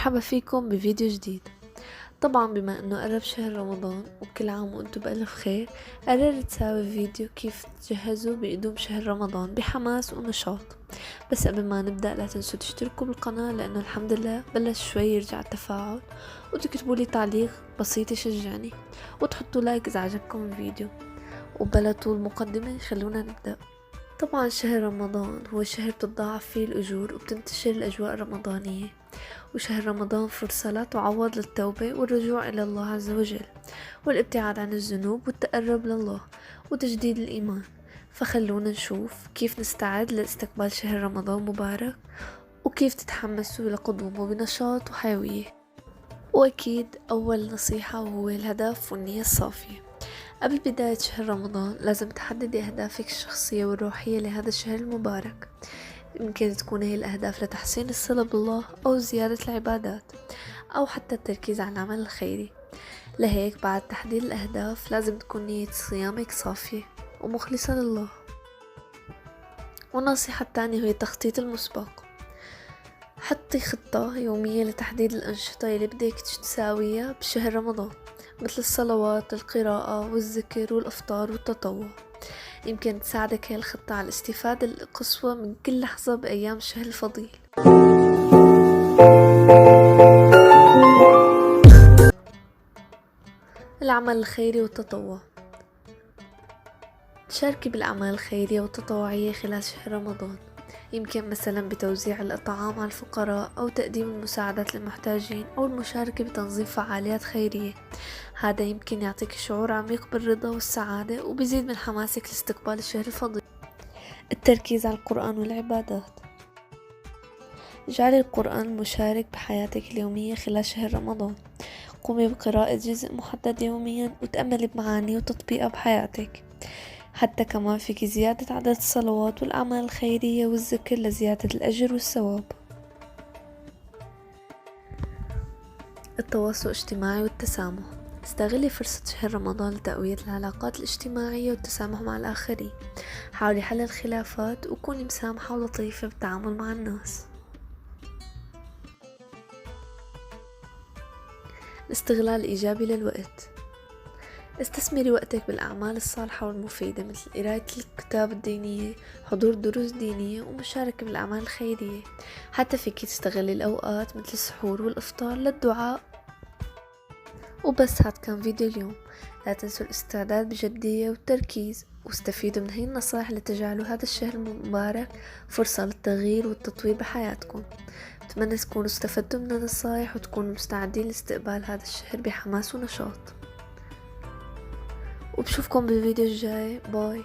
مرحبا فيكم بفيديو جديد. طبعا بما انه قرب شهر رمضان وكل عام وانتم بألف خير، قررت ساوي فيديو كيف تجهزوا بقدوم شهر رمضان بحماس ونشاط. بس قبل ما نبدأ لا تنسوا تشتركوا بالقناة، لانه الحمد لله بلش شوي يرجع التفاعل، وتكتبوا لي تعليق بسيط يشجعني، وتحطوا لايك اذا عجبكم الفيديو. وبلا طول مقدمة خلونا نبدأ. طبعا شهر رمضان هو شهر بتتضاعف فيه الأجور وبتنتشر الأجواء الرمضانية، وشهر رمضان فرصة لا تعوض للتوبة والرجوع إلى الله عز وجل، والابتعاد عن الذنوب والتقرب لله وتجديد الإيمان. فخلونا نشوف كيف نستعد لاستقبال شهر رمضان مبارك، وكيف تتحمسوا لقدومه بنشاط وحيوية. وأكيد أول نصيحة هو الهدف والنية الصافية. قبل بداية شهر رمضان لازم تحددي أهدافك الشخصية والروحية لهذا الشهر المبارك. يمكن تكون هي الأهداف لتحسين الصلة بالله أو زيادة العبادات، أو حتى التركيز على العمل الخيري. لهيك بعد تحديد الأهداف لازم تكون نية صيامك صافية ومخلصة لله. والنصيحة الثانية هي التخطيط المسبق. حطي خطة يومية لتحديد الأنشطة اللي بدك تساويها بشهر رمضان، مثل الصلوات، القراءة والذكر والإفطار والتطوع. يمكن تساعدك هاي الخطة على الاستفادة القصوى من كل لحظة بأيام الشهر الفضيل. العمل الخيري والتطوع. تشاركي بالأعمال الخيرية والتطوعية خلال شهر رمضان، يمكن مثلا بتوزيع الطعام على الفقراء أو تقديم المساعدات للمحتاجين أو المشاركة بتنظيم فعاليات خيرية. هذا يمكن يعطيك شعور عميق بالرضا والسعادة، وبيزيد من حماسك لاستقبال الشهر الفضيل. التركيز على القرآن والعبادات. اجعلي القرآن مشارك بحياتك اليومية خلال شهر رمضان. قومي بقراءة جزء محدد يوميا وتأملي بمعانيه وتطبيقها بحياتك. حتى كمان فيك زيادة عدد الصلوات والأعمال الخيرية والذكر لزيادة الأجر والثواب. التواصل الاجتماعي والتسامح. استغلي فرصة شهر رمضان لتقوية العلاقات الاجتماعية والتسامح مع الآخرين. حاولي حل الخلافات وكوني مسامحة ولطيفة بالتعامل مع الناس. الاستغلال الإيجابي للوقت. استثمري وقتك بالأعمال الصالحة والمفيدة، مثل قراية الكتاب الدينية، حضور دروس دينية، ومشاركة بالأعمال الخيرية. حتى فيك تستغلي الأوقات مثل السحور والإفطار للدعاء. وبس هاد كان فيديو اليوم. لا تنسوا الاستعداد بجدية والتركيز، واستفيدوا من هاي النصائح لتجعلوا هذا الشهر المبارك فرصة للتغيير والتطوير بحياتكم. أتمنى تكونوا استفدتوا من النصائح وتكونوا مستعدين لاستقبال هذا الشهر بحماس ونشاط. وبشوفكم بالفيديو الجاي. باي.